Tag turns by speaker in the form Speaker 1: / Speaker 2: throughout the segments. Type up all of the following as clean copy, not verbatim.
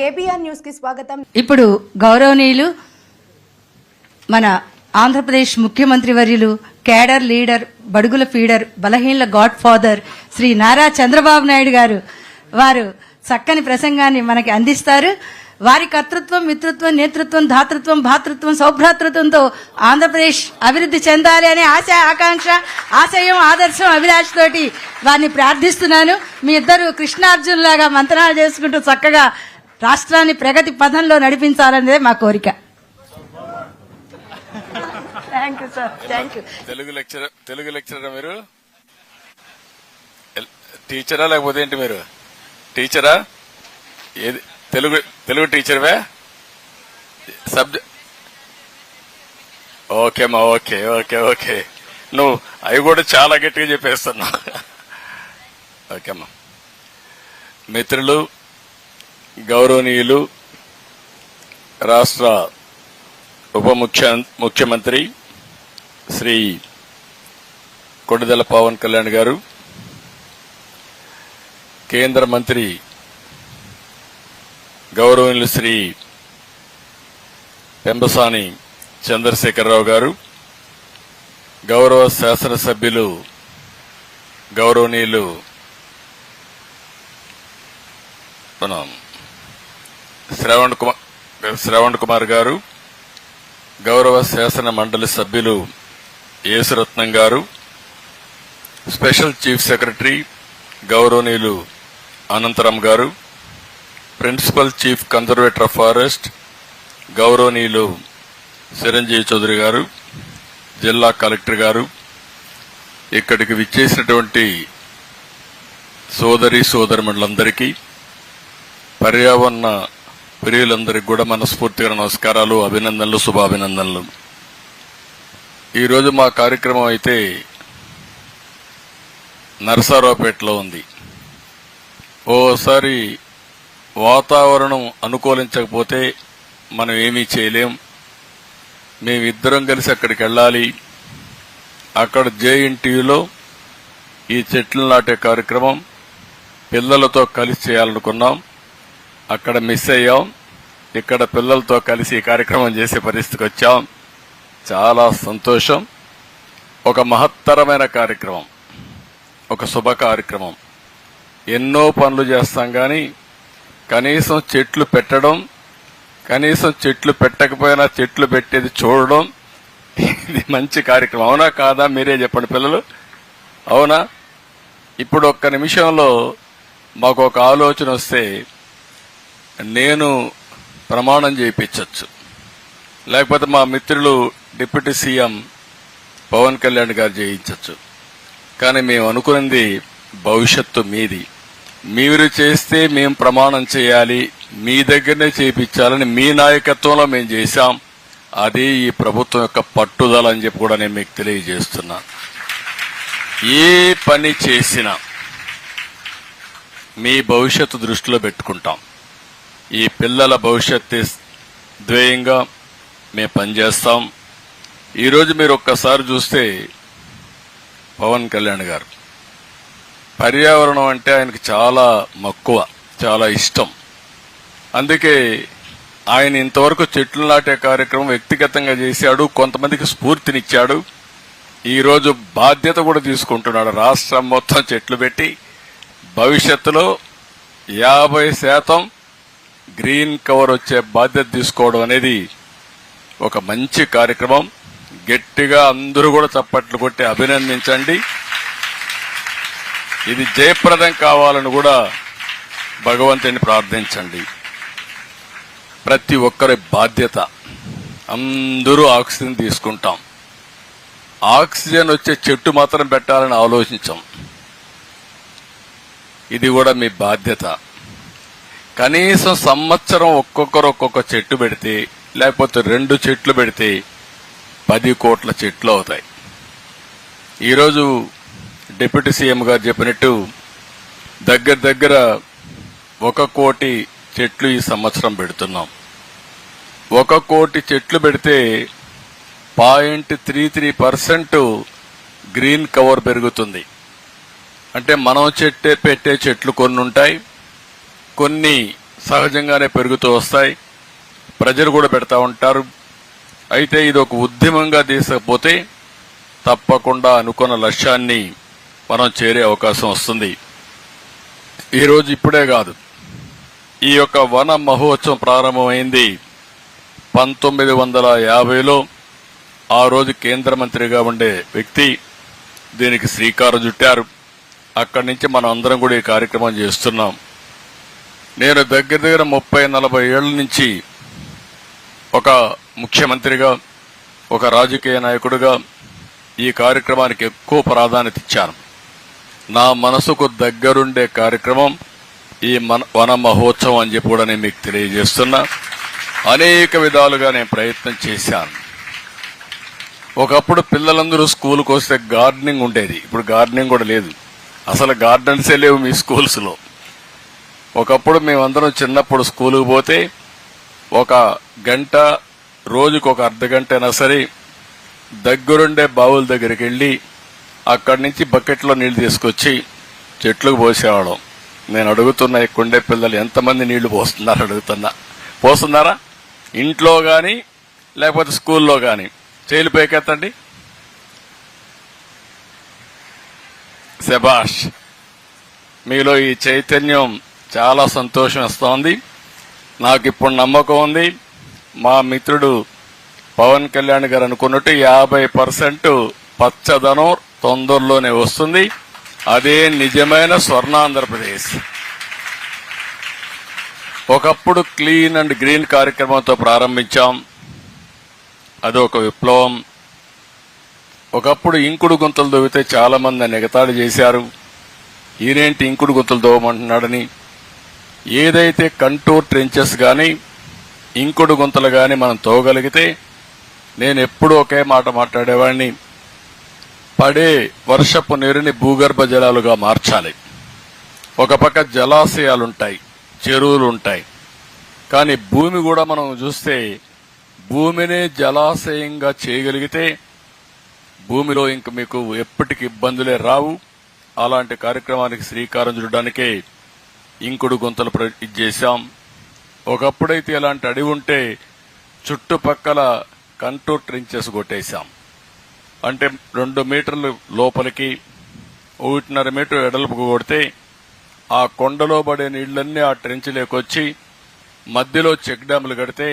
Speaker 1: KBR news కి స్వాగతం.
Speaker 2: ఇప్పుడు గౌరవనీయులు మన ఆంధ్రప్రదేశ్ ముఖ్యమంత్రి వర్యులు, కేడర్ లీడర్, బడుగుల ఫీడర్, బలహీనల గాడ్ ఫాదర్ శ్రీ నారా చంద్రబాబు నాయుడు గారు వారు చక్కని ప్రసంగాన్ని మనకి అందిస్తారు. వారి కర్తృత్వం, మిత్రత్వం, నేతృత్వం, ధాతృత్వం, భాతృత్వం, సౌభ్రాతృత్వంతో ఆంధ్రప్రదేశ్ అభివృద్ధి చెందాలి అనే ఆశ, ఆకాంక్ష, ఆశయం, ఆదర్శం, అభిలాష తోటి వారిని ప్రార్థిస్తున్నాను. మీ ఇద్దరు కృష్ణార్జునులాగా మంత్రాలు చేసుకుంటూ చక్కగా రాష్ట్రాన్ని ప్రగతి పథంలో నడిపించాలనేదే మా కోరిక. Thank you sir. Thank you.
Speaker 3: Telugu lecturer మీరు? టీచరా లేకపోతే ఏంటి మీరు? టీచరా? ఏది తెలుగు టీచర్వే? సబ్జెక్ట్ ఓకేమ్మా. ఓకే ఓకే ఓకే నువ్వు అవి కూడా చాలా గట్టిగా చెప్పేస్తున్నావు. ఓకేమ్మా. మిత్రులు, గౌరవనీయులు, రాష్ట్ర ఉప ముఖ్యమంత్రి శ్రీ కొణిదెల పవన్ కళ్యాణ్ గారు, కేంద్ర మంత్రి గౌరవనీయులు శ్రీ పెంబసాని చంద్రశేఖరరావు గారు, గౌరవ శాసనసభ్యులు గౌరవనీయులు శ్రవణ్ కుమార్ గారు, గౌరవ శాసన మండలి సభ్యులు యేసురత్నం గారు, స్పెషల్ చీఫ్ సెక్రటరీ గౌరవనీయులు అనంతరం గారు, principal chief conservator of forest గౌరవనీయులు చిరంజీవి చౌదరి గారు, జిల్లా కలెక్టర్ గారు, ఇక్కడికి విచ్చేసినటువంటి సోదరి సోదరిమణులందరికీ, పర్యావరణ ప్రియులందరికీ కూడా మనస్ఫూర్తిగా నమస్కారాలు, అభినందనలు, శుభాభినందనలు. ఈరోజు మా కార్యక్రమం అయితే నరసరావుపేటలో ఉంది. ఓసారి వాతావరణం అనుకూలించకపోతే మనం ఏమీ చేయలేం. మేమిద్దరం కలిసి అక్కడికి వెళ్ళాలి. అక్కడ జేఎన్టీయూలో ఈ చెట్లు నాటే కార్యక్రమం పిల్లలతో కలిసి చేయాలనుకున్నాం. అక్కడ మిస్ అయ్యాం. ఇక్కడ పిల్లలతో కలిసి ఈ కార్యక్రమం చేసే పరిస్థితికి వచ్చాం. చాలా సంతోషం. ఒక మహత్తరమైన కార్యక్రమం, ఒక శుభ కార్యక్రమం. ఎన్నో పనులు చేస్తాం కానీ కనీసం చెట్లు పెట్టడం, కనీసం చెట్లు పెట్టకపోయినా చెట్లు పెట్టేది చూడడం, ఇది మంచి కార్యక్రమం. అవునా కాదా? మీరే చెప్పండి పిల్లలు, అవునా? ఇప్పుడు ఒక్క నిమిషంలో మాకు ఒక ఆలోచన వస్తే నేను ప్రమాణం చేయించచ్చు, లేకపోతే మా మిత్రులు డిప్యూటీ సీఎం పవన్ కళ్యాణ్ గారు చేయించచ్చు. కానీ మేము అనుకున్నది భవిష్యత్తు మీది. మీరు చేస్తే మేము ప్రమాణం చేయాలి, మీ దగ్గరనే చేయించాలని మీ నాయకత్వంలో మేము చేశాం. అది ఈ ప్రభుత్వం యొక్క పట్టుదల అని చెప్పి కూడా నేను మీకు తెలియజేస్తున్నా. ఏ పని చేసినా మీ భవిష్యత్తు దృష్టిలో పెట్టుకుంటాం. ఈ పిల్లల భవిష్యత్తు ధ్యేయంగా మేము పనిచేస్తాం. ఈరోజు మీరు ఒక్కసారి చూస్తే పవన్ కళ్యాణ్ గారు పర్యావరణం అంటే ఆయనకి చాలా మక్కువ, చాలా ఇష్టం. అందుకే ఆయన ఇంతవరకు చెట్లు నాటే కార్యక్రమం వ్యక్తిగతంగా చేశాడు, కొంతమందికి స్ఫూర్తినిచ్చాడు. ఈరోజు బాధ్యత కూడా తీసుకుంటున్నాడు. రాష్ట్రం మొత్తం చెట్లు పెట్టి భవిష్యత్తులో 50% గ్రీన్ కవర్ వచ్చే బాధ్యత తీసుకోవడం అనేది ఒక మంచి కార్యక్రమం. గట్టిగా అందరూ కూడా చప్పట్లు కొట్టి అభినందించండి. ఇది జయప్రదం కావాలని కూడా భగవంతుని ప్రార్థించండి. ప్రతి ఒక్కరి బాధ్యత. అందరూ ఆక్సిజన్ తీసుకుంటాం, ఆక్సిజన్ వచ్చే చెట్టు మాత్రం పెట్టాలని ఆలోచించాం. ఇది కూడా మీ బాధ్యత. కనీసం సంవత్సరం ఒక్కొక్కరు ఒక్కొక్క చెట్టు పెడితే, లేకపోతే 2 చెట్లు పెడితే 10 కోట్ల చెట్లు అవుతాయి. ఈరోజు డిప్యూటీ సీఎం గారు చెప్పినట్టు దగ్గర 1 కోటి చెట్లు ఈ సంవత్సరం పెడుతున్నాం. 1 కోటి చెట్లు పెడితే 0.33% గ్రీన్ కవర్ పెరుగుతుంది. అంటే మనం పెట్టే చెట్లు కొన్ని ఉంటాయి, కొన్ని సహజంగానే పెరుగుతూ వస్తాయి. ప్రజలు కూడా పెడతా ఉంటారు. అయితే ఇది ఒక ఉద్యమంగా తీసుకపోతే తప్పకుండా అనుకున్న లక్ష్యాన్ని మనం చేరే అవకాశం వస్తుంది. ఈరోజు ఇప్పుడే కాదు, ఈ యొక్క వన మహోత్సవం ప్రారంభమైంది 1950లో. ఆ రోజు కేంద్ర మంత్రిగా ఉండే వ్యక్తి దీనికి శ్రీకారం చుట్టారు. అక్కడి నుంచి మనం అందరం కూడా ఈ కార్యక్రమం చేస్తున్నాం. నేను దగ్గర 30-40 ఏళ్ల నుంచి ఒక ముఖ్యమంత్రిగా, ఒక రాజకీయ నాయకుడిగా ఈ కార్యక్రమానికి ఎక్కువ ప్రాధాన్యత ఇచ్చాను. నా మనసుకు దగ్గరుండే కార్యక్రమం ఈ వన మహోత్సవం అని చెప్పి కూడా నేను మీకు తెలియజేస్తున్నా. అనేక విధాలుగా నేను ప్రయత్నం చేశాను. ఒకప్పుడు పిల్లలందరూ స్కూల్కి వస్తే గార్డెనింగ్ ఉండేది. ఇప్పుడు గార్డెనింగ్ కూడా లేదు. అసలు గార్డెన్సే లేవు మీ స్కూల్స్ లో. ఒకప్పుడు మేమందరం చిన్నప్పుడు స్కూలుకు పోతే ఒక గంట, రోజుకు ఒక అర్ధ గంట అయినా సరే దగ్గరుండే బావుల దగ్గరికి వెళ్లి అక్కడి నుంచి బకెట్లో నీళ్లు తీసుకొచ్చి చెట్లకు పోసేవాళ్ళం. నేను అడుగుతున్నా, ఇక్కడుండే పిల్లలు ఎంతమంది నీళ్లు పోస్తున్నారు అడుగుతున్నా. పోస్తున్నారా? ఇంట్లో గాని లేకపోతే స్కూల్లో గాని చేలు పైకెత్తండి. శభాష్, మీలో ఈ చైతన్యం చాలా సంతోషం ఇస్తోంది. నాకు ఇప్పుడు నమ్మకం ఉంది, మా మిత్రుడు పవన్ కళ్యాణ్ గారు అనుకున్నట్టు 50% పచ్చదనం తొందరలోనే వస్తుంది. అదే నిజమైన స్వర్ణాంధ్రప్రదేశ్. ఒకప్పుడు క్లీన్ అండ్ గ్రీన్ కార్యక్రమంతో ప్రారంభించాం. అదొక విప్లవం. ఒకప్పుడు ఇంకుడు గుంతలు దవ్వితే చాలా మంది ఎగతాళి చేశారు. ఈయనేంటి ఇంకుడు గుంతలు దవ్వమంటున్నాడని. ఏదైతే కంటూర్ ట్రెంచెస్ గాని ఇంకుడు గుంతలు గాని మనం తవ్వగలిగితే, నేను ఎప్పుడూ ఒకే మాట మాట్లాడేవాడిని, పడే వర్షపు నీరుని భూగర్భ జలాలుగా మార్చాలి. ఒక పక్క జలాశయాలుంటాయి, చెరువులుంటాయి. కానీ భూమి కూడా మనం చూస్తే భూమినే జలాశయంగా చేయగలిగితే భూమిలో ఇంక మీకు ఎప్పటికి ఇబ్బందులే రావు. అలాంటి కార్యక్రమానికి శ్రీకారం చుట్టడానికే ఇంకుడు గుంతలు చేశాం. ఒకప్పుడైతే ఇలాంటి అడవి ఉంటే చుట్టుపక్కల కంటూర్ ట్రెంచెస్ కొట్టేశాం. అంటే 2 మీటర్లు లోపలికి 1.5 మీటర్ వెడల్పుకు కొడితే ఆ కొండలో పడే నీళ్లన్నీ ఆ ట్రెంచ్లోకి మధ్యలో చెక్ డ్యాములు కడితే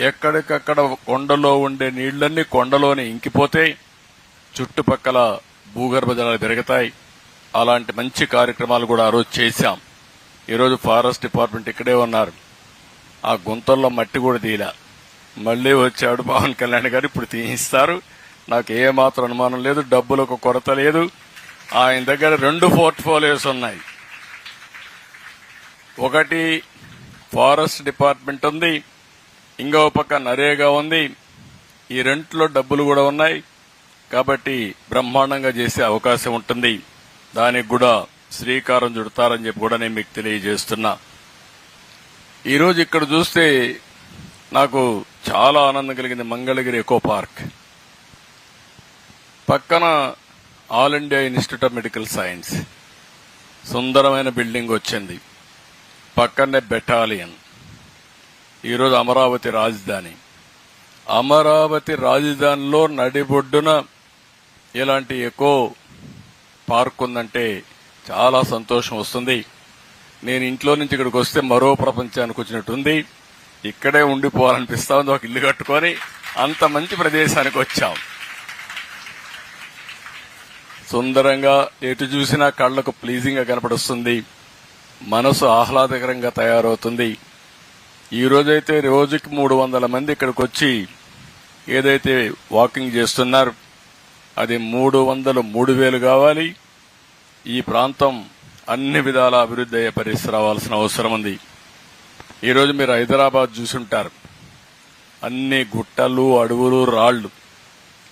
Speaker 3: ఎక్కడికక్కడ కొండలో ఉండే నీళ్లన్నీ కొండలోనే ఇంకిపోతే చుట్టుపక్కల భూగర్భ జలాలు పెరుగుతాయి. అలాంటి మంచి కార్యక్రమాలు కూడా ఆ రోజు చేశాం. ఈరోజు ఫారెస్ట్ డిపార్ట్మెంట్ ఇక్కడే ఉన్నారు. ఆ గుంతల్లో మట్టి కూడా తీలా. మళ్లీ వచ్చాడు పవన్ కళ్యాణ్ గారు, ఇప్పుడు తీయిస్తారు. నాకు ఏమాత్రం అనుమానం లేదు, డబ్బులకు కొరత లేదు. ఆయన దగ్గర 2 పోర్ట్ఫోలియోస్ ఉన్నాయి. ఒకటి ఫారెస్ట్ డిపార్ట్మెంట్ ఉంది, ఇంకో పక్క నరేగా ఉంది. ఈ రెంట్లో డబ్బులు కూడా ఉన్నాయి. కాబట్టి బ్రహ్మాండంగా చేసే అవకాశం ఉంటుంది. దానికి కూడా శ్రీకారం చుడతారని చెప్పి కూడా నేను మీకు తెలియజేస్తున్నా. ఈరోజు ఇక్కడ చూస్తే నాకు చాలా ఆనందం కలిగింది. మంగళగిరి ఎకో పార్క్ పక్కన all India institute of medical science సుందరమైన బిల్డింగ్ వచ్చింది. పక్కనే బెటాలియన్. ఈరోజు అమరావతి రాజధాని. అమరావతి రాజధానిలో నడిబొడ్డున ఇలాంటి ఎకో పార్క్ ఉందంటే చాలా సంతోషం వస్తుంది. నేను ఇంట్లో నుంచి ఇక్కడికి వస్తే మరో ప్రపంచానికి వచ్చినట్టుంది. ఇక్కడే ఉండిపోవాలనిపిస్తా ఉంది, ఒక ఇల్లు కట్టుకొని. అంత మంచి ప్రదేశానికి వచ్చాం. సుందరంగా ఎటు చూసినా కళ్లకు ప్లీజింగ్ గా కనపడుస్తుంది. మనసు ఆహ్లాదకరంగా తయారవుతుంది. ఈ రోజైతే రోజుకి 300 మంది ఇక్కడికి వచ్చి ఏదైతే వాకింగ్ చేస్తున్నారు అది 300,000 కావాలి. ఈ ప్రాంతం అన్ని విధాల అభివృద్ధి అయ్యే పరిస్థితి రావాల్సిన అవసరం ఉంది. ఈరోజు మీరు హైదరాబాద్ చూసుంటారు, అన్ని గుట్టలు, అడవులు, రాళ్లు.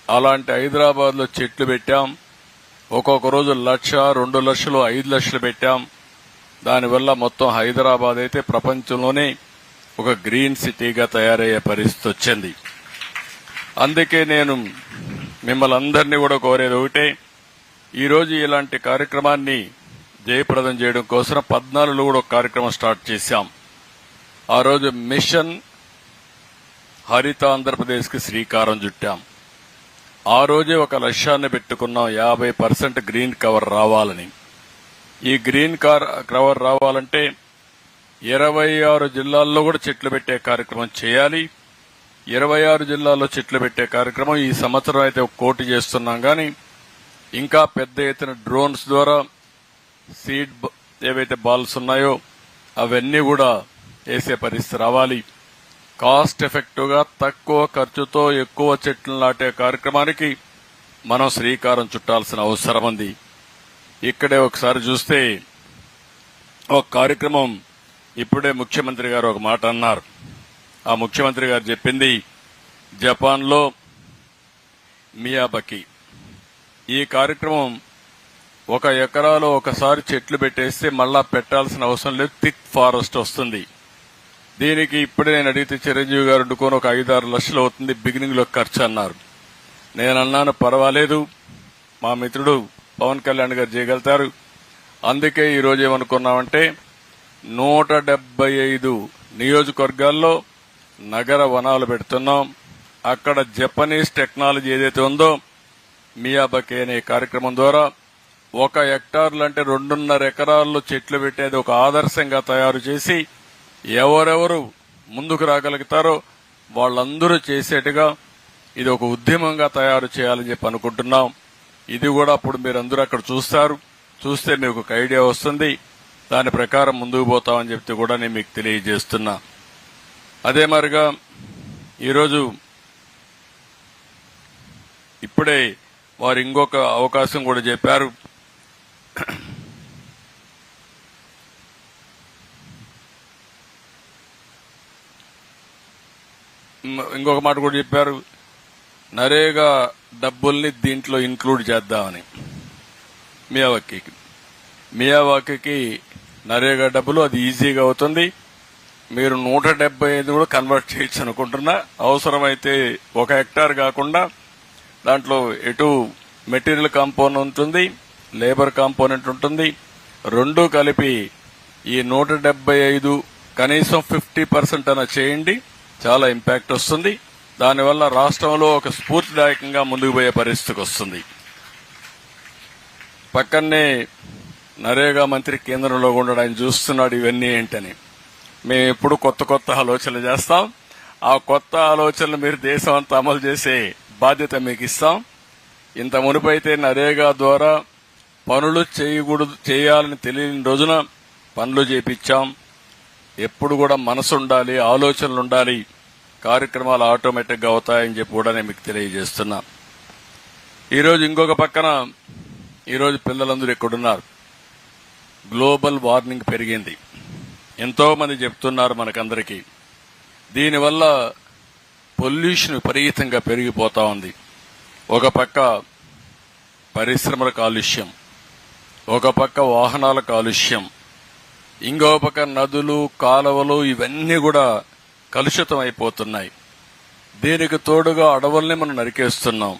Speaker 3: అలాంటి హైదరాబాద్ లో చెట్లు పెట్టాం. ఒక్కొక్క రోజు 1,00,000, 2 లక్షలు, 5 లక్షలు పెట్టాం. దానివల్ల మొత్తం హైదరాబాద్ అయితే ప్రపంచంలోనే ఒక గ్రీన్ సిటీగా తయారయ్యే పరిస్థితి వచ్చింది. అందుకే నేను మిమ్మల్ని అందరినీ కూడా కోరేది ఒకటే, ఈరోజు ఇలాంటి కార్యక్రమాన్ని జయప్రదం చేయడం కోసం 14లో కూడా ఒక కార్యక్రమం స్టార్ట్ చేశాం. ఆ రోజు మిషన్ హరిత ఆంధ్రప్రదేశ్కి శ్రీకారం చుట్టాం. ఆ రోజే ఒక లక్ష్యాన్ని పెట్టుకున్నాం, 50% గ్రీన్ కవర్ రావాలని. ఈ గ్రీన్ కవర్ రావాలంటే 26 జిల్లాల్లో కూడా చెట్లు పెట్టే కార్యక్రమం చేయాలి. 26 జిల్లాల్లో చెట్లు పెట్టే కార్యక్రమం ఈ సంవత్సరం అయితే 1 కోటి చేస్తున్నాం, కానీ ఇంకా పెద్ద ఎత్తున డ్రోన్స్ ద్వారా సీడ్ ఏవైతే బాల్స్ ఉన్నాయో అవన్నీ కూడా వేసే పరిస్థితి రావాలి. కాస్ట్ ఎఫెక్టివ్ గా తక్కువ ఖర్చుతో ఎక్కువ చెట్లు నాటే కార్యక్రమానికి మనం శ్రీకారం చుట్టాల్సిన అవసరం ఉంది. ఇక్కడే ఒకసారి చూస్తే ఒక కార్యక్రమం ఇప్పుడే ముఖ్యమంత్రి గారు ఒక మాట అన్నారు. ఆ ముఖ్యమంత్రి గారు చెప్పింది జపాన్లో మియాబకి. ఈ కార్యక్రమం 1 ఎకరాలో ఒకసారి చెట్లు పెట్టేస్తే మళ్ళా పెట్టాల్సిన అవసరం లేదు, థిక్ ఫారెస్ట్ వస్తుంది. దీనికి ఇప్పుడే నేను అడిగితే చిరంజీవి గారు వండుకొని ఒక 5-6 లక్షలు అవుతుంది బిగినింగ్ లో ఖర్చు అన్నారు. నేను అన్నాను పర్వాలేదు, మా మిత్రుడు పవన్ కళ్యాణ్ గారు చేయగలుగుతారు. అందుకే ఈ రోజు ఏమనుకున్నామంటే 175 నియోజకవర్గాల్లో నగర వనాలు పెడుతున్నాం. అక్కడ జపనీస్ టెక్నాలజీ ఏదైతే ఉందో మియాబకి అనే కార్యక్రమం ద్వారా 1 హెక్టార్లు అంటే 2.5 ఎకరాల్లో చెట్లు పెట్టేది ఒక ఆదర్శంగా తయారు చేసి ఎవరెవరు ముందుకు రాగలుగుతారో వాళ్ళందరూ చేసేట్టుగా ఇది ఒక ఉద్యమంగా తయారు చేయాలని చెప్పి అనుకుంటున్నాం. ఇది కూడా అప్పుడు మీరందరూ అక్కడ చూస్తే మీకు ఒక ఐడియా వస్తుంది. దాని ప్రకారం ముందుకు పోతామని చెప్తే కూడా నేను మీకు తెలియజేస్తున్నా. అదే మరిగా ఈరోజు ఇప్పుడే వారు ఇంకొక అవకాశం కూడా చెప్పారు. ఇంకొక మాట కూడా చెప్పారు, నరేగా డబ్బుల్ని దీంట్లో ఇంక్లూడ్ చేద్దామని. మియావాకీకి నరేగా డబ్బులు అది ఈజీగా అవుతుంది. మీరు 175 కూడా కన్వర్ట్ చేయొచ్చు అనుకుంటున్నా. అవసరమైతే 1 హెక్టార్ కాకుండా దాంట్లో ఎటు మెటీరియల్ కాంపోనెంట్ ఉంటుంది, లేబర్ కాంపోనెంట్ ఉంటుంది. రెండూ కలిపి ఈ 175 కనీసం 50% అన్న చేయండి, చాలా ఇంపాక్ట్ వస్తుంది. దానివల్ల రాష్ట్రంలో ఒక స్ఫూర్తిదాయకంగా ముందుకు పోయే పరిస్థితికి వస్తుంది. పక్కనే నరేగా మంత్రి కేంద్రంలో ఉండడం, ఆయన చూస్తున్నాడు ఇవన్నీ ఏంటని. మేము ఎప్పుడు కొత్త ఆలోచనలు చేస్తాం. ఆ కొత్త ఆలోచనలు మీరు దేశం అంతా అమలు చేసే బాధ్యత మీకు ఇస్తాం. ఇంత మునుపైతే నరేగా ద్వారా పనులు చేయాలని తెలియని రోజున పనులు చేపించాం. ఎప్పుడు కూడా మనసు ఉండాలి, ఆలోచనలు ఉండాలి, కార్యక్రమాలు ఆటోమేటిక్ గా అవుతాయని చెప్పి కూడా నేను మీకు తెలియజేస్తున్నా. ఈరోజు ఇంకొక పక్కన ఈరోజు పిల్లలందరూ ఎక్కడున్నారు, గ్లోబల్ వార్మింగ్ పెరిగింది. ఎంతో మంది చెప్తున్నారు మనకందరికీ. దీనివల్ల పొల్యూషన్ విపరీతంగా పెరిగిపోతా ఉంది. ఒక పక్క పరిశ్రమల కాలుష్యం, ఒక పక్క వాహనాల కాలుష్యం, ఇంకో పక్క నదులు కాలువలు ఇవన్నీ కూడా కలుషితం అయిపోతున్నాయి. దీనికి తోడుగా అడవుల్ని మనం నరికేస్తున్నాం.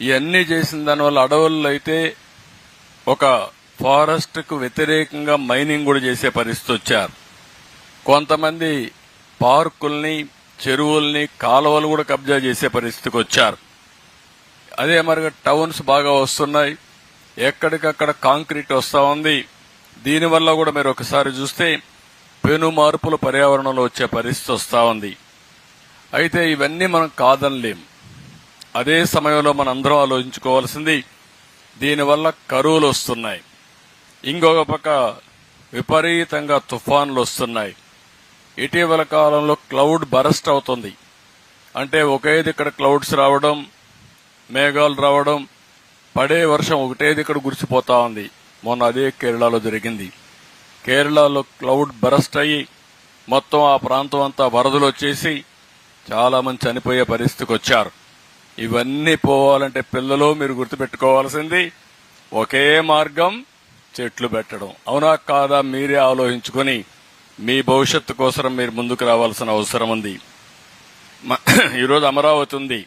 Speaker 3: ఇవన్నీ చేసిన దానివల్ల అడవుల్లో అయితే ఒక ఫారెస్ట్ కు వ్యతిరేకంగా మైనింగ్ కూడా చేసే పరిస్థితి వచ్చారు. కొంతమంది పార్కుల్ని, చెరువుల్ని, కాలువలు కూడా కబ్జా చేసే పరిస్థితికి వచ్చారు. అదే మరి టౌన్స్ బాగా వస్తున్నాయి, ఎక్కడికక్కడ కాంక్రీట్ వస్తా ఉంది. దీనివల్ల కూడా మీరు ఒకసారి చూస్తే పెను మార్పులు పర్యావరణంలో వచ్చే పరిస్థితి వస్తా ఉంది. అయితే ఇవన్నీ మనం కాదనలేం. అదే సమయంలో మనం అందరం ఆలోచించుకోవాల్సింది, దీనివల్ల కరువులు వస్తున్నాయి, ఇంకొక పక్క విపరీతంగా తుఫాన్లు వస్తున్నాయి. ఇటీవల కాలంలో క్లౌడ్ బరస్ట్ అవుతుంది. అంటే ఒకే దిక్కడ క్లౌడ్స్ రావడం, మేఘాలు రావడం, పడే వర్షం ఒకటే దిక్కడ గురిసిపోతా ఉంది. మొన్న అదే కేరళలో జరిగింది. కేరళలో క్లౌడ్ బరస్ట్ అయ్యి మొత్తం ఆ ప్రాంతం అంతా వరదలు వచ్చేసి చాలా మంది చనిపోయే పరిస్థితికి వచ్చారు. ఇవన్నీ పోవాలంటే పిల్లలు మీరు గుర్తుపెట్టుకోవాల్సింది ఒకే మార్గం, చెట్లు పెట్టడం. అవునా కాదా మీరే ఆలోచించుకుని మీ భవిష్యత్తు కోసం మీరు ముందుకు రావాల్సిన అవసరం ఉంది. ఈరోజు అమరావతి ఉంది,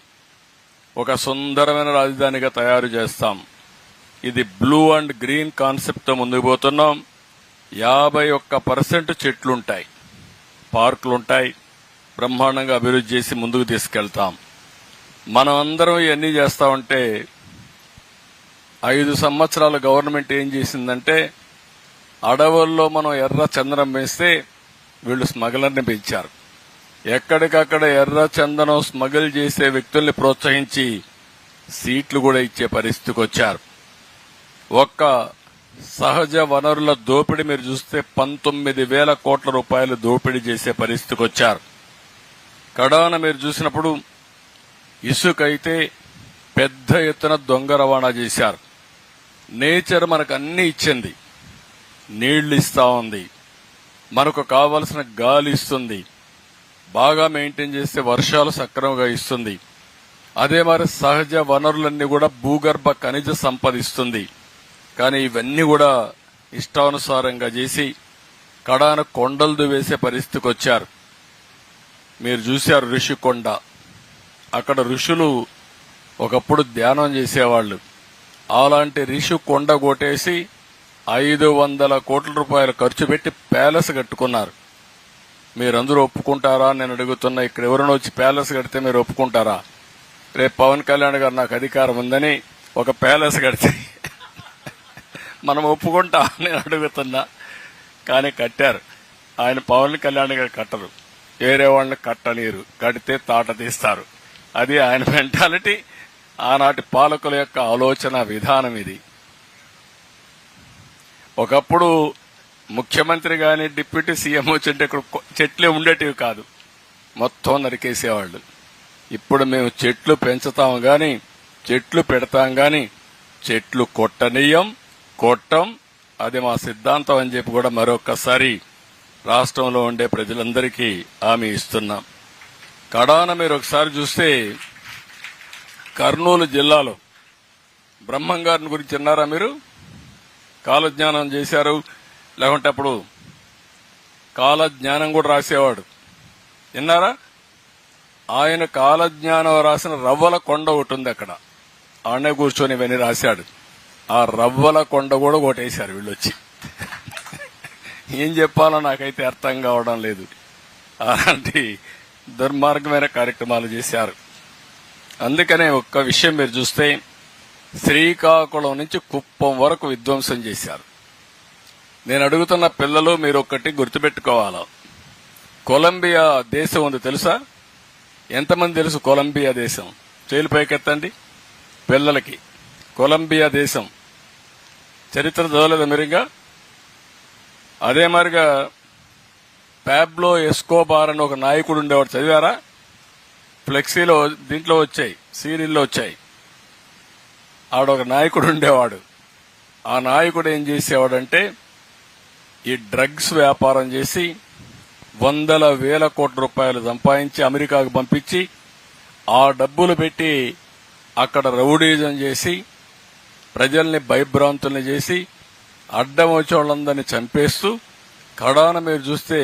Speaker 3: ఒక సుందరమైన రాజధానిగా తయారు చేస్తాం. ఇది బ్లూ అండ్ గ్రీన్ కాన్సెప్ట్ తో ముందుకు పోతున్నాం. 51% చెట్లుంటాయి. పార్కులు ఉంటాయి, బ్రహ్మాండంగా అభివృద్ధి చేసి ముందుకు తీసుకెళ్తాం. మనం అందరం ఇవన్నీ చేస్తామంటే 5 సంవత్సరాల గవర్నమెంట్ ఏం చేసిందంటే అడవుల్లో మనం ఎర్ర చందనం వేస్తే వీళ్ళు స్మగ్లర్ని పెంచారు. ఎక్కడికక్కడ ఎర్ర చందనం స్మగిల్ చేసే వ్యక్తుల్ని ప్రోత్సహించి సీట్లు కూడా ఇచ్చే పరిస్థితికి వచ్చారు. ఒక్క సహజ వనరుల దోపిడీ మీరు చూస్తే 19,000 కోట్ల రూపాయలు దోపిడీ చేసే పరిస్థితికి వచ్చారు. కడాన మీరు చూసినప్పుడు ఇసుక అయితే పెద్ద ఎత్తున దొంగ రవాణా చేశారు. నేచర్ మనకు అన్ని ఇచ్చింది, నీళ్లు ఇస్తా ఉంది, మనకు కావలసిన గాలి ఇస్తుంది, బాగా మెయింటైన్ చేస్తే వర్షాలు సక్రమంగా ఇస్తుంది. అదే మరి సహజ వనరులన్నీ కూడా భూగర్భ ఖనిజ సంపద ఇస్తుంది. కానీ ఇవన్నీ కూడా ఇష్టానుసారంగా చేసి కడాన కొండలు దువేసే పరిస్థితికి వచ్చారు. మీరు చూశారు ఋషికొండ, అక్కడ ఋషులు ఒకప్పుడు ధ్యానం చేసేవాళ్లు. అలాంటి ఋషికొండ కొట్టేసి 500 కోట్ల రూపాయలు ఖర్చు పెట్టి ప్యాలెస్ కట్టుకున్నారు. మీరందరూ ఒప్పుకుంటారా నేను అడుగుతున్నా? ఇక్కడ ఎవరైనా వచ్చి ప్యాలెస్ కడితే మీరు ఒప్పుకుంటారా? రేపు పవన్ కళ్యాణ్ గారు నాకు అధికారం ఉందని ఒక ప్యాలెస్ కడితే మనం ఒప్పుకుంటాం నేను అడుగుతున్నా. కానీ కట్టారు. ఆయన పవన్ కళ్యాణ్ గారు కట్టరు, వేరే వాళ్ళని కట్టలేరు, కడితే తాట తీస్తారు. అది ఆయన మెంటాలిటీ, ఆనాటి పాలకుల యొక్క ఆలోచన విధానం ఇది. ఒకప్పుడు ముఖ్యమంత్రి గాని డిప్యూటీ సీఎం వచ్చింటే ఇక్కడ చెట్లే ఉండేటివి కాదు, మొత్తం నరికేసేవాళ్లు. ఇప్పుడు మేము చెట్లు పెంచుతాం గాని, చెట్లు పెడతాం గాని చెట్లు కొట్టం. అది మా సిద్ధాంతం అని చెప్పి కూడా మరొక్కసారి రాష్ట్రంలో ఉండే ప్రజలందరికీ హామీ ఇస్తున్నాం. కడాన మీరు ఒకసారి చూస్తే కర్నూలు జిల్లాలో బ్రహ్మంగారిని గురించి విన్నారా మీరు? కాలజ్ఞానం చేశారు, లేకుంటే అప్పుడు కాలజ్ఞానం కూడా రాసేవాడు, విన్నారా? ఆయన కాలజ్ఞానం రాసిన రవ్వల కొండ ఒకటి ఉంది, అక్కడ ఆడనే కూర్చొని ఇవన్నీ రాశాడు. ఆ రవ్వల కొండ కూడా కొట్టేశారు వీళ్ళు వచ్చి. ఏం చెప్పాలో నాకైతే అర్థం కావడం లేదు. అలాంటి దుర్మార్గమైన కార్యక్రమాలు చేశారు. అందుకనే ఒక్క విషయం మీరు చూస్తే శ్రీకాకుళం నుంచి కుప్పం వరకు విధ్వంసం చేశారు. నేను అడుగుతున్న పిల్లలు మీరు ఒక్కటి గుర్తుపెట్టుకోవాలా, కొలంబియా దేశం ఉంది తెలుసా? ఎంతమంది తెలుసు కొలంబియా దేశం? చేలు పైకెత్తండి పిల్లలకి. కొలంబియా దేశం చరిత్ర చదవలేదు మీరుగా? అదే మరిగా పాబ్లో ఎస్కోబార్ అని ఒక నాయకుడు ఉండేవాడు, చదివారా? ఫ్లెక్సీలో దీంట్లో వచ్చాయి, సీరియల్లో వచ్చాయి. ఆడొక నాయకుడు ఉండేవాడు. ఆ నాయకుడు ఏం చేసేవాడంటే ఈ డ్రగ్స్ వ్యాపారం చేసి 100,000 కోట్ల రూపాయలు సంపాదించి అమెరికాకు పంపించి ఆ డబ్బులు పెట్టి అక్కడ రౌడీజం చేసి ప్రజల్ని భయభ్రాంతుల్ని చేసి అడ్డం వచ్చే వాళ్ళందరినీ చంపేస్తూ కడాన మీరు చూస్తే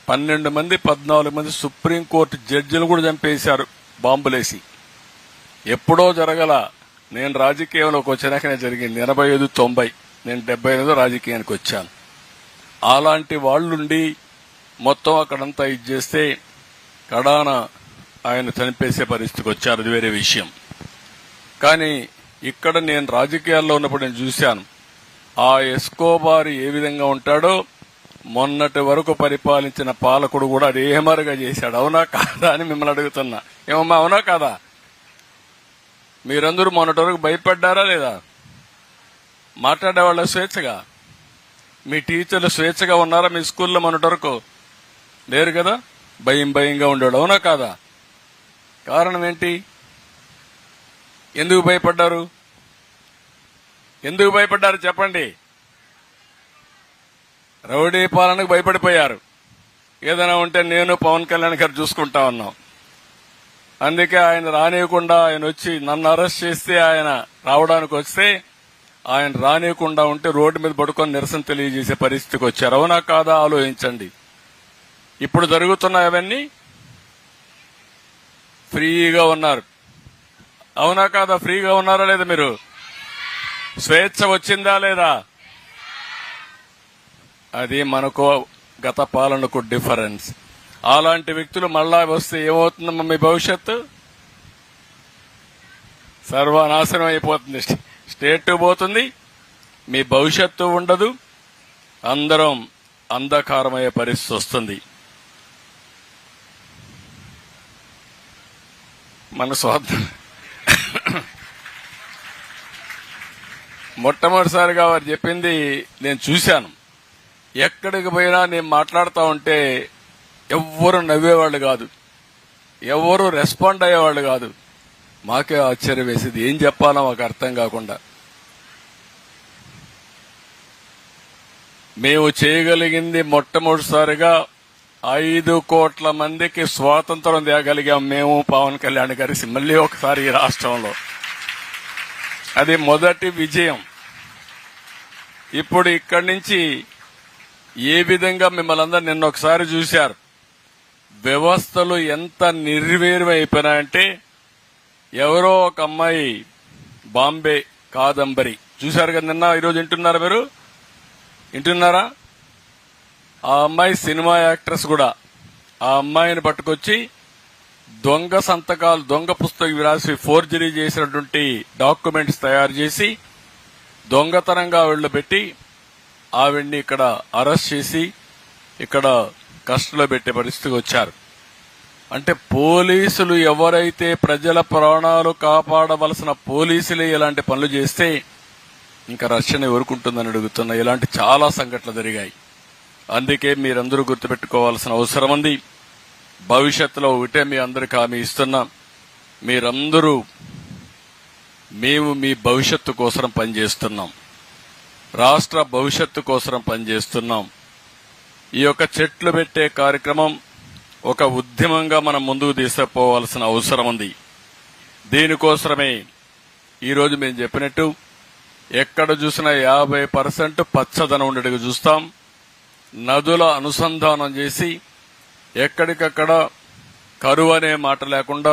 Speaker 3: 12 మంది 14 మంది సుప్రీంకోర్టు జడ్జిలు కూడా చంపేశారు బాంబులేసి. ఎప్పుడో జరగల, నేను రాజకీయంలోకి వచ్చినాకనే జరిగింది. 85-90, నేను 78 రాజకీయానికి వచ్చాను. అలాంటి వాళ్ళుండి మొత్తం అక్కడంతా ఇది చేస్తే కడాన ఆయన చనిపేసే పరిస్థితికి వచ్చారు, అది వేరే విషయం. కానీ ఇక్కడ నేను రాజకీయాల్లో ఉన్నప్పుడు నేను చూశాను ఆ ఎస్కోబార్ ఏ విధంగా ఉంటాడో మొన్నటి వరకు పరిపాలించిన పాలకుడు కూడా అదే మరుగా చేశాడు. అవునా కాదా అని మిమ్మల్ని అడుగుతున్నా. ఏమమ్మా అవునా కాదా? మీరందరూ మొన్నటి వరకు భయపడ్డారా లేదా? మాట్లాడేవాళ్ళ స్వేచ్ఛగా, మీ టీచర్లు స్వేచ్ఛగా ఉన్నారా మీ స్కూల్లో? మొన్నటి వరకు లేరు కదా, భయంగా ఉండేవాడు. అవునా కాదా? కారణం ఏంటి? ఎందుకు భయపడ్డారు? ఎందుకు భయపడ్డారు చెప్పండి? రౌడీ పాలనకు భయపడిపోయారు. ఏదైనా ఉంటే నేను పవన్ కళ్యాణ్ గారు చూసుకుంటా ఉన్నాం. అందుకే ఆయన రానియకుండా, ఆయన వచ్చి నన్ను అరెస్ట్ చేస్తే, ఆయన రావడానికి వస్తే ఆయన రానియకుండా ఉంటే రోడ్డు మీద పడుకొని నిరసన తెలియజేసే పరిస్థితికి వచ్చారు. అవునా కాదా ఆలోచించండి. ఇప్పుడు జరుగుతున్నవన్నీ ఫ్రీగా ఉన్నారు. అవునా కాదా? ఫ్రీగా ఉన్నారా లేదా? మీరు స్వేచ్ఛ వచ్చిందా లేదా? అది మనకు గత పాలనకు డిఫరెన్స్. అలాంటి వ్యక్తులు మళ్ళా వస్తే ఏమవుతుందమ్మా మీ భవిష్యత్తు? సర్వనాశనం అయిపోతుంది. స్టేట్ పోతుంది, మీ భవిష్యత్తు ఉండదు, అందరం అంధకారమయ్యే పరిస్థితి వస్తుంది. మన స్వార్థం మొట్టమొదటిసారిగా వారు చెప్పింది నేను చూశాను. ఎక్కడికి పోయినా నేను మాట్లాడుతూ ఉంటే ఎవ్వరూ నవ్వేవాళ్ళు కాదు, ఎవ్వరూ రెస్పాండ్ అయ్యేవాళ్ళు కాదు. మాకే ఆశ్చర్యం వేసేది, ఏం చెప్పాలో మాకు అర్థం కాకుండా. మేము చేయగలిగింది మొట్టమొదటిసారిగా 5 కోట్ల మందికి స్వాతంత్రం తేగలిగాం మేము, పవన్ కళ్యాణ్ గారి మళ్ళీ ఒకసారి ఈ రాష్ట్రంలో. అది మొదటి విజయం. ఇప్పుడు ఇక్కడి నుంచి ఏ విధంగా మిమ్మల్ని అందరూ నిన్న ఒకసారి చూశారు, వ్యవస్థలు ఎంత నిర్వీర్యం అయిపోయినాయంటే, ఎవరో ఒక అమ్మాయి బాంబే కాదంబరి చూశారు కదా నిన్న, ఈరోజు వింటున్నారా మీరు? వింటున్నారా? ఆ అమ్మాయి సినిమా యాక్ట్రెస్ కూడా. ఆ అమ్మాయిని పట్టుకొచ్చి దొంగ సంతకాలు, దొంగ పుస్తకం రాసి ఫోర్జరీ చేసినటువంటి డాక్యుమెంట్స్ తయారు చేసి దొంగతనంగా ఆవిడలో పెట్టి ఆవిడ్ని ఇక్కడ అరెస్ట్ చేసి ఇక్కడ కస్టడీలో పెట్టే పరిస్థితికి వచ్చారు. అంటే పోలీసులు ఎవరైతే ప్రజల ప్రాణాలు కాపాడవలసిన పోలీసులే ఇలాంటి పనులు చేస్తే ఇంకా రక్షణ ఎవరుకుంటుందని అడుగుతున్నా. ఇలాంటి చాలా సంఘటనలు జరిగాయి. అందుకే మీరందరూ గుర్తుపెట్టుకోవాల్సిన అవసరం ఉంది. భవిష్యత్తులో ఒకటే మీ అందరికి హామీ ఇస్తున్నా, మీరందరూ మేము మీ భవిష్యత్తు కోసం పనిచేస్తున్నాం, రాష్ట్ర భవిష్యత్తు కోసం పనిచేస్తున్నాం. ఈ యొక్క చెట్లు పెట్టే కార్యక్రమం ఒక ఉద్యమంగా మనం ముందుకు తీసుకుపోవాల్సిన అవసరం ఉంది. దీనికోసమే ఈరోజు మేము చెప్పినట్టు ఎక్కడ చూసినా 50% పచ్చదనం ఉండేట్టుగా చూస్తాం. నదుల అనుసంధానం చేసి ఎక్కడికక్కడ కరువు అనే మాట లేకుండా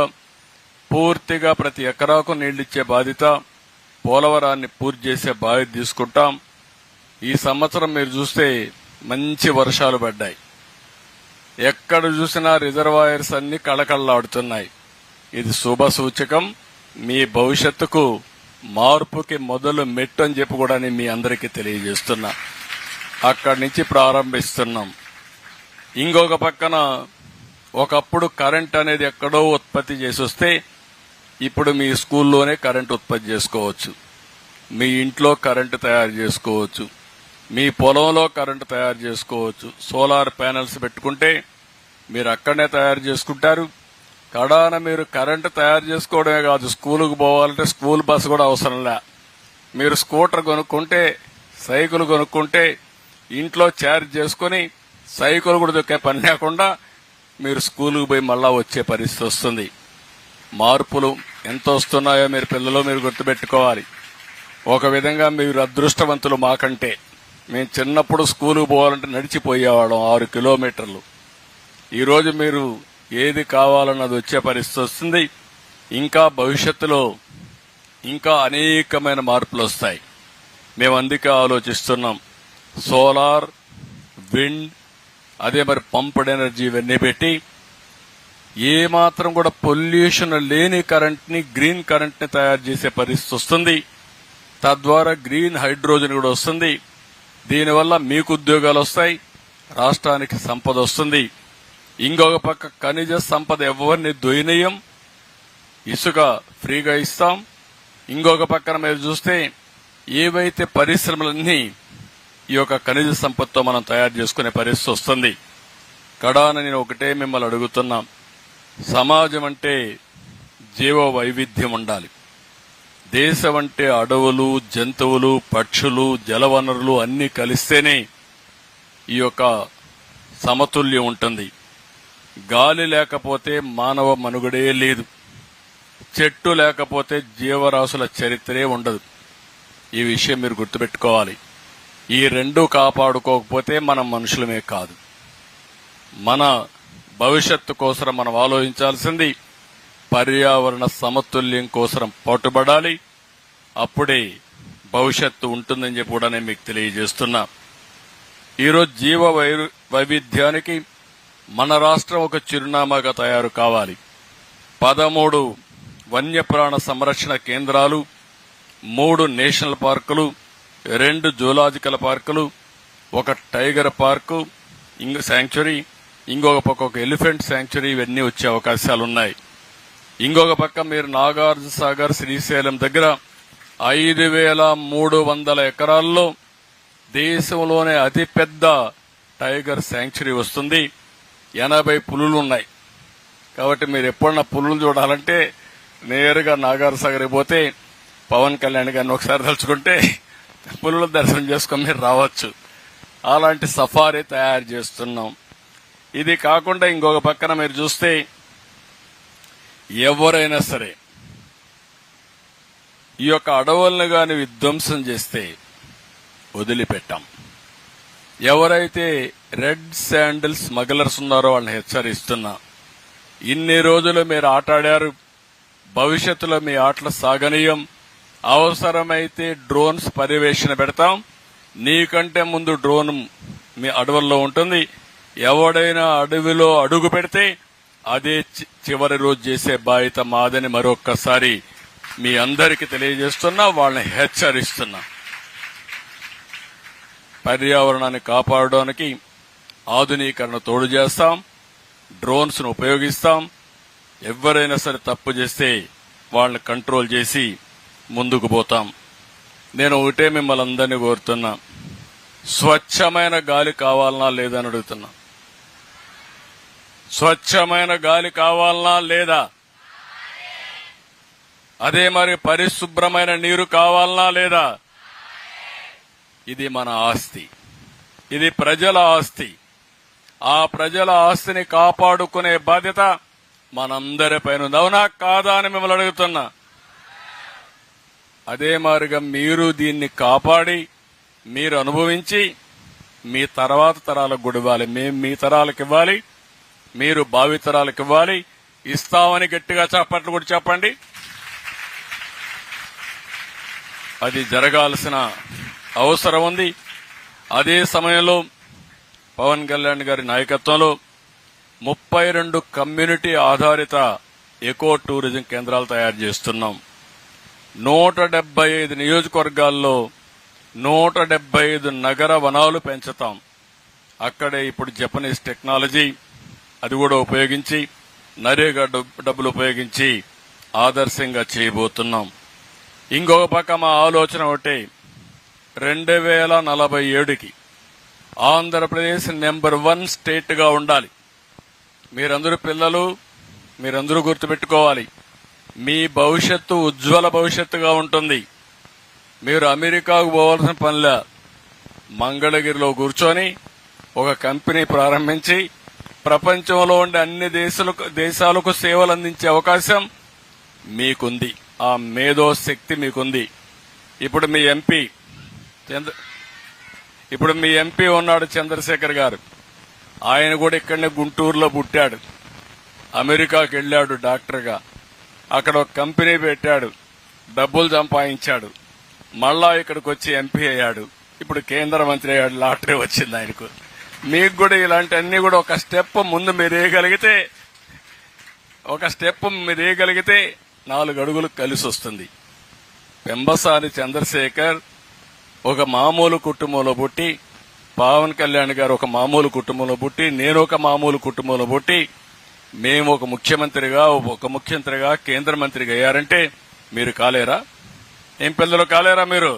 Speaker 3: పూర్తిగా ప్రతి ఎకరాకు నీళ్లిచ్చే బాధ్యత, పోలవరాన్ని పూర్తి చేసే బాధ్యత తీసుకుంటాం. ఈ సంవత్సరం మీరు చూస్తే మంచి వర్షాలు పడ్డాయి. ఎక్కడ చూసినా రిజర్వాయర్స్ అన్ని కళకళలాడుతున్నాయి. ఇది శుభ సూచకం. మీ భవిష్యత్తుకు మార్పుకి మొదలు మెట్టు అని చెప్పి కూడా నేను మీ అందరికీ తెలియజేస్తున్నా. అక్కడి నుంచి ప్రారంభిస్తున్నాం. ఇంకొక పక్కన ఒకప్పుడు కరెంట్ అనేది ఎక్కడో ఉత్పత్తి చేసి వస్తే ఇప్పుడు మీ స్కూల్లోనే కరెంట్ ఉత్పత్తి చేసుకోవచ్చు, మీ ఇంట్లో కరెంటు తయారు చేసుకోవచ్చు, మీ పొలంలో కరెంటు తయారు చేసుకోవచ్చు. సోలార్ ప్యానెల్స్ పెట్టుకుంటే మీరు అక్కడనే తయారు చేసుకుంటారు. కడాన మీరు కరెంటు తయారు చేసుకోవడమే కాదు, స్కూలుకు పోవాలంటే స్కూల్ బస్సు కూడా అవసరం లే. మీరు స్కూటర్ కొనుక్కుంటే, సైకిల్ కొనుక్కుంటే ఇంట్లో ఛార్జ్ చేసుకుని సైకిల్ కూడా దొక్కే పని లేకుండా మీరు స్కూలుకు పోయి మళ్ళా వచ్చే పరిస్థితి వస్తుంది. మార్పులు ఎంత వస్తున్నాయో మీరు పిల్లలు మీరు గుర్తుపెట్టుకోవాలి. ఒక విధంగా మీరు అదృష్టవంతులు మాకంటే. మేము చిన్నప్పుడు స్కూలుకు పోవాలంటే నడిచిపోయేవాళ్ళం 6 కిలోమీటర్లు. ఈరోజు మీరు ఏది కావాలన్నది వచ్చే పరిస్థితి వస్తుంది. ఇంకా భవిష్యత్తులో ఇంకా అనేకమైన మార్పులు వస్తాయి. మేము అందుకే ఆలోచిస్తున్నాం. సోలార్, విండ్, అదే మరి పంప్డ్ ఎనర్జీ ఇవన్నీ పెట్టి ఏ మాత్రం కూడా పొల్యూషన్ లేని కరెంట్ ని, గ్రీన్ కరెంట్ ని తయారు చేసే పరిస్థితి వస్తుంది. తద్వారా గ్రీన్ హైడ్రోజన్ కూడా వస్తుంది. దీనివల్ల మీకు ఉద్యోగాలు వస్తాయి, రాష్ట్రానికి సంపద వస్తుంది. ఇంకొక పక్క ఖనిజ సంపద ఎవరిని దొయినయం, ఇసుక ఫ్రీగా ఇస్తాం. ఇంకొక పక్కన మీరు చూస్తే ఏవైతే పరిశ్రమలన్నీ ఈ యొక్క ఖనిజ సంపదతో మనం తయారు చేసుకునే పరిస్థితి వస్తుంది. కడాన నేను ఒకటే మిమ్మల్ని అడుగుతున్నాం. సమాజం అంటే జీవ వైవిధ్యం ఉండాలి. దేశం అంటే అడవులు, జంతువులు, పక్షులు, జలవనరులు అన్ని కలిస్తేనే ఈ యొక్క సమతుల్యం ఉంటుంది. గాలి లేకపోతే మానవ మనుగడే లేదు. చెట్టు లేకపోతే జీవరాశుల చరిత్రే ఉండదు. ఈ విషయం మీరు గుర్తుపెట్టుకోవాలి. ఈ రెండు కాపాడుకోకపోతే మనం మనుషులమే కాదు. మన భవిష్యత్తు కోసం మనం ఆలోచించాల్సింది పర్యావరణ సమతుల్యం కోసం పాటుపడాలి. అప్పుడే భవిష్యత్తు ఉంటుందని చెప్పి కూడా నేను మీకు తెలియజేస్తున్నా. ఈరోజు జీవ వైవిధ్యానికి మన రాష్ట్రం ఒక చిరునామాగా తయారు కావాలి. 13 వన్యప్రాణ సంరక్షణ కేంద్రాలు, 3 నేషనల్ పార్కులు, 2 జూలాజికల్ పార్కులు, 1 టైగర్ పార్కు శాంక్చురీ, ఇంకొక పక్క ఒక ఎలిఫెంట్ శాంక్చురీ, ఇవన్నీ వచ్చే అవకాశాలున్నాయి. ఇంకొక పక్క మీరు నాగార్జున సాగర్, శ్రీశైలం దగ్గర 5,300 ఎకరాల్లో దేశంలోనే అతిపెద్ద టైగర్ శాంక్చురీ వస్తుంది. 80 పులులు ఉన్నాయి. కాబట్టి మీరు ఎప్పుడన్నా పులులు చూడాలంటే నేరుగా నాగార్జున సాగర్ పోతే పవన్ కళ్యాణ్ గారిని ఒకసారి తలుచుకుంటే పులుల దర్శనం చేసుకుని మీరు రావచ్చు. అలాంటి సఫారీ తయారు చేస్తున్నాం. ఇది కాకుండా ఇంకొక పక్కన మీరు చూస్తే ఎవరైనా సరే ఈ యొక్క అడవులను గాని విధ్వంసం చేస్తే వదిలిపెట్టాం. ఎవరైతే రెడ్ శాండిల్ స్మగ్లర్స్ ఉన్నారో వాళ్ళని హెచ్చరిస్తున్నా. ఇన్ని రోజులు మీరు ఆటాడారు, భవిష్యత్తులో మీ ఆటలు సాగనీయం. అవసరమైతే డ్రోన్స్ పర్యవేక్షణ పెడతాం. నీకంటే ముందు డ్రోన్ మీ అడవుల్లో ఉంటుంది. ఎవడైనా అడవిలో అడుగు పెడితే అదే చివరి రోజు చేసే బాధ్యత మాదని మరొక్కసారి మీ అందరికీ తెలియజేస్తున్నా, వాళ్ళని హెచ్చరిస్తున్నా. పర్యావరణాన్ని కాపాడడానికి ఆధునీకరణ తోడు చేస్తాం, డ్రోన్స్ ను ఉపయోగిస్తాం. ఎవరైనా సరే తప్పు చేస్తే వాళ్ళని కంట్రోల్ చేసి ముందుకు పోతాం. నేను ఒకటే మిమ్మల్ని అందరినీ కోరుతున్నా, స్వచ్ఛమైన గాలి కావాలనా లేదని అడుగుతున్నా. స్వచ్ఛమైన గాలి కావాలనా లేదా? అదే మరి పరిశుభ్రమైన నీరు కావాలనా లేదా? ఇది మన ఆస్తి, ఇది ప్రజల ఆస్తి. ఆ ప్రజల ఆస్తిని కాపాడుకునే బాధ్యత మనందరిపైన ఉంది. అవునా కాదా అని మిమ్మల్ని అడుగుతున్నా. అదే మాదిరిగా మీరు దీన్ని కాపాడి మీరు అనుభవించి మీ తర్వాత తరాలకు కూడా ఇవ్వాలి. మేము మీ తరాలకు ఇవ్వాలి, మీరు భావితరాలకు ఇవ్వాలి. ఇస్తామని గట్టిగా చప్పట్లు కూడా చెప్పండి. అది జరగాల్సిన అవసరం ఉంది. అదే సమయంలో పవన్ కళ్యాణ్ గారి నాయకత్వంలో 32 కమ్యూనిటీ ఆధారిత ఎకో టూరిజం కేంద్రాలు తయారు చేస్తున్నాం. 175 నియోజకవర్గాల్లో 175 నగర వనాలు పెంచుతాం. అక్కడే ఇప్పుడు జపనీస్ టెక్నాలజీ అది కూడా ఉపయోగించి, నరేగా డబ్బులు ఉపయోగించి ఆదర్శంగా చేయబోతున్నాం. ఇంకొక పక్క మా ఆలోచన ఒకటి, 2047కి ఆంధ్రప్రదేశ్ నెంబర్ 1 స్టేట్ గా ఉండాలి. మీరందరూ పిల్లలు, మీరందరూ గుర్తుపెట్టుకోవాలి, మీ భవిష్యత్తు ఉజ్వల భవిష్యత్తుగా ఉంటుంది. మీరు అమెరికాకు పోవాల్సిన పనిలే, మంగళగిరిలో కూర్చొని ఒక కంపెనీ ప్రారంభించి ప్రపంచంలో ఉండే అన్ని దేశాలకు సేవలు అందించే అవకాశం మీకుంది. ఆ మేధో శక్తి మీకుంది. ఇప్పుడు మీ ఎంపీ ఉన్నాడు చంద్రశేఖర్ గారు. ఆయన కూడా ఇక్కడనే గుంటూరులో పుట్టాడు. అమెరికాకు వెళ్లాడు డాక్టర్గా. అక్కడ ఒక కంపెనీ పెట్టాడు, డబ్బులు సంపాదించాడు. మళ్ళా ఇక్కడికి వచ్చి ఎంపీ అయ్యాడు. ఇప్పుడు కేంద్ర మంత్రి అయ్యాడు. లాటరీ వచ్చింది ఆయనకు. మీకు కూడా ఇలాంటి అన్ని కూడా ఒక స్టెప్ ముందు మీరు వేయగలిగితే 4 అడుగులు కలిసి వస్తుంది. పెంబసాని చంద్రశేఖర్ ఒక మామూలు కుటుంబంలో పుట్టి, పవన్ కళ్యాణ్ గారు ఒక మామూలు కుటుంబంలో పుట్టి, నేను ఒక మామూలు కుటుంబంలో పుట్టి, మేము ఒక ముఖ్యమంత్రిగా కేంద్ర మంత్రిగా అయ్యారంటే మీరు కాలేరా? ఏం పిల్లలు కాలేరా మీరు?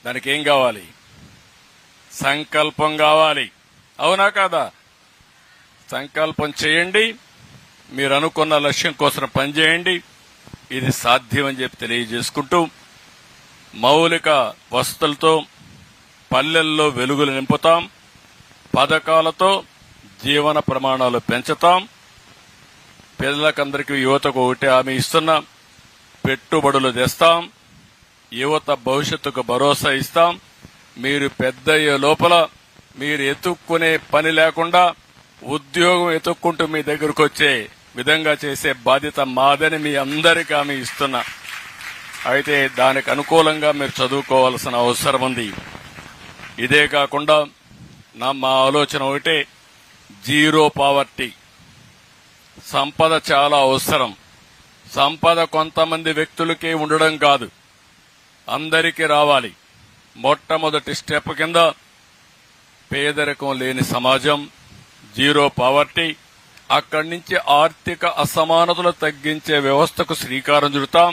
Speaker 3: దానికి ఏం కావాలి? సంకల్పం కావాలి. అవునా కాదా? సంకల్పం చేయండి, మీరు అనుకున్న లక్ష్యం కోసం పనిచేయండి. ఇది సాధ్యమని చెప్పి తెలియజేసుకుంటూ, మౌలిక వసతులతో పల్లెల్లో వెలుగులు నింపుతాం, పథకాలతో జీవన ప్రమాణాలు పెంచుతాం. పిల్లలకందరికీ, యువతకు ఒకటే హామీ ఇస్తున్నాం, పెట్టుబడులు తెస్తాం, యువత భవిష్యత్తుకు భరోసా ఇస్తాం. మీరు పెద్దయ్యే లోపల మీరు ఎత్తుక్కునే పని లేకుండా ఉద్యోగం ఎత్తుక్కుంటూ మీ దగ్గరకు వచ్చే విధంగా చేసే బాధ్యత మాదని మీ అందరికీ హామీ ఇస్తున్నా. అయితే దానికి అనుకూలంగా మీరు చదువుకోవాల్సిన అవసరం ఉంది. ఇదే కాకుండా మా ఆలోచన ఒకటే, జీరో పావర్టీ. సంపద చాలా అవసరం. సంపద కొంతమంది వ్యక్తులకే ఉండడం కాదు, అందరికీ రావాలి. మొట్టమొదటి స్టెప్ కింద పేదరికం లేని సమాజం, జీరో పావర్టీ, అక్కడి నుంచి ఆర్థిక అసమానతలు తగ్గించే వ్యవస్థకు శ్రీకారం చుడతాం.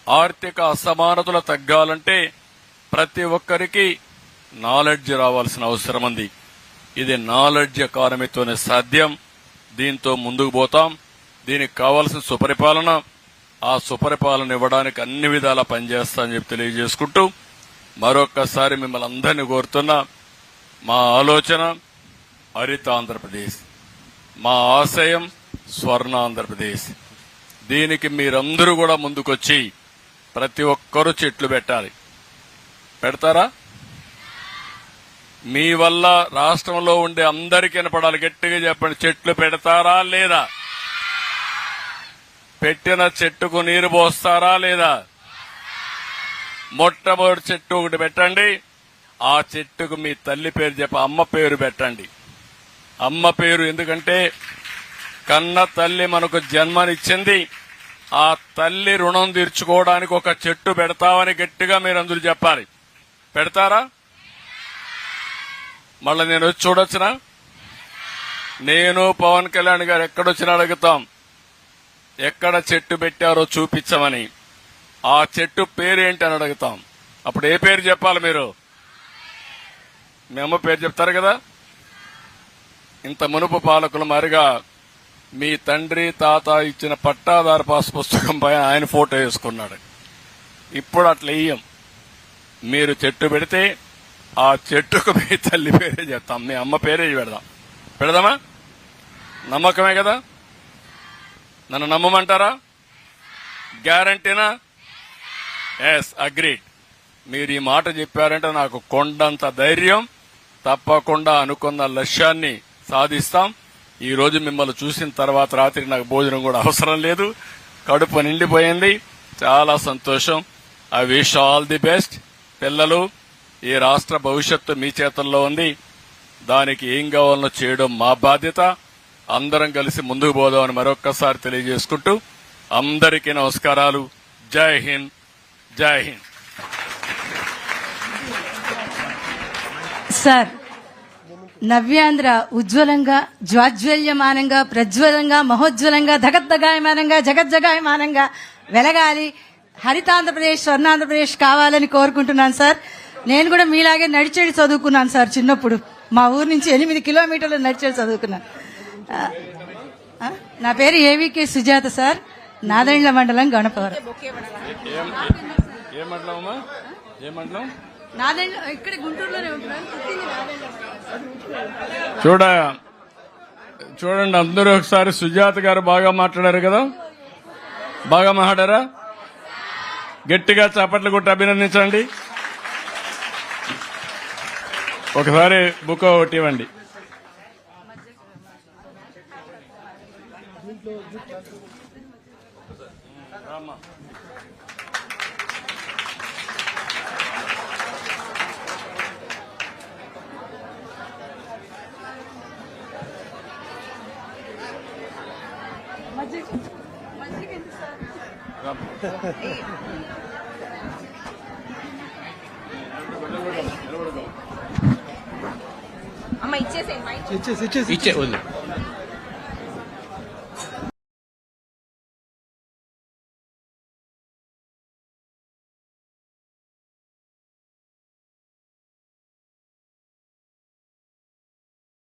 Speaker 3: ఆర్థిక అసమానతలు తగ్గాలంటే ప్రతి ఒక్కరికి నాలెడ్జ్ రావాల్సిన అవసరం ఉంది. ఇది నాలెడ్జ్ ఎకానమీతోనే సాధ్యం. దీంతో ముందుకు పోతాం. దీనికి కావాల్సిన సుపరిపాలన, ఆ సుపరిపాలన ఇవ్వడానికి అన్ని విధాలా పనిచేస్తామని చెప్పి తెలియజేసుకుంటూ మరొక్కసారి మిమ్మల్ని అందరినీ కోరుతున్నా, మా ఆలోచన హరిత ఆంధ్రప్రదేశ్, మా ఆశయం స్వర్ణ ఆంధ్రప్రదేశ్. దీనికి మీరందరూ కూడా ముందుకొచ్చి ప్రతి ఒక్కరూ చెట్లు పెట్టాలి. పెడతారా? మీ వల్ల రాష్ట్రంలో ఉండే అందరికీ వినపడాలి. గట్టిగా చెప్పండి, చెట్లు పెడతారా లేదా? పెట్టిన చెట్టుకు నీరు పోస్తారా లేదా? మొట్టమొదటి చెట్టు ఒకటి పెట్టండి. ఆ చెట్టుకు మీ తల్లి పేరు చెప్ప, అమ్మ పేరు పెట్టండి. అమ్మ పేరు ఎందుకంటే కన్న తల్లి మనకు జన్మనిచ్చింది. ఆ తల్లి రుణం తీర్చుకోవడానికి ఒక చెట్టు పెడతామని గట్టిగా మీరందరూ చెప్పాలి. పెడతారా? మళ్ళీ నేను వచ్చి చూడొచ్చునా? నేను పవన్ కళ్యాణ్ గారు ఎక్కడొచ్చినా అడుగుతాం, ఎక్కడ చెట్టు పెట్టారో చూపించమని. ఆ చెట్టు పేరేంటి అని అడుగుతాం. అప్పుడు ఏ పేరు చెప్పాలి మీరు? మీ అమ్మ పేరు చెప్తారు కదా. ఇంత మునుపు పాలకుల మారిగా మీ తండ్రి తాత ఇచ్చిన పట్టాదారు పాస్ పుస్తకం పైన ఆయన ఫోటో వేసుకున్నాడు. ఇప్పుడు అట్లా ఇయ్యం. మీరు చెట్టు పెడితే ఆ చెట్టుకు మీ తల్లి పేరే చెప్తాం, మీ అమ్మ పేరే పెడదాం. పెడదామా? నమ్మకమే కదా? నన్ను నమ్మమంటారా? గ్యారంటీనా? Yes, agreed. మీరు ఈ మాట చెప్పారంటే నాకు కొండంత ధైర్యం. తప్పకుండా అనుకున్న లక్ష్యాన్ని సాధిస్తాం. ఈ రోజు మిమ్మల్ని చూసిన తర్వాత రాత్రి నాకు భోజనం కూడా అవసరం లేదు, కడుపు నిండిపోయింది. చాలా సంతోషం. I wish all the best. పిల్లలు, ఈ రాష్ట్ర భవిష్యత్తు మీ చేతుల్లో ఉంది. దానికి ఏం కావాలనో చేయడం మా బాధ్యత. అందరం కలిసి ముందుకు పోదామని మరొక్కసారి తెలియజేసుకుంటూ అందరికీ నమస్కారాలు. జై హింద్, జై హింద్.
Speaker 2: సార్, నవ్యాంధ్ర ఉజ్వలంగా, జ్వాజ్వల్యమానంగా, ప్రజ్వలంగా, మహోజ్వలంగా, ధగద్దగాయమానంగా, జగజ్జగాయమానంగా వెలగాలి. హరితాంధ్రప్రదేశ్, స్వర్ణాంధ్రప్రదేశ్ కావాలని కోరుకుంటున్నాను సార్. నేను కూడా మీలాగే నడిచేది చదువుకున్నాను సార్. చిన్నప్పుడు మా ఊరు నుంచి 8 కిలోమీటర్లు నడిచేది చదువుకున్నాను. నా పేరు ఏవికే సుజాత సార్, నాదెండ్ల మండలం, గణపవరం. ఇక్కడ గుంటూరులోనే
Speaker 3: చూడండి అందరూ ఒకసారి. సుజాత గారు బాగా మాట్లాడారు కదా, బాగా మాట్లాడారా? గట్టిగా చప్పట్లు కొట్టి అభినందించండి. ఒకసారి బుక్ ఒకటి ఇవ్వండి.
Speaker 1: అమ్మ ఇచ్చేసేయండి. ఇచ్చే వద్దు.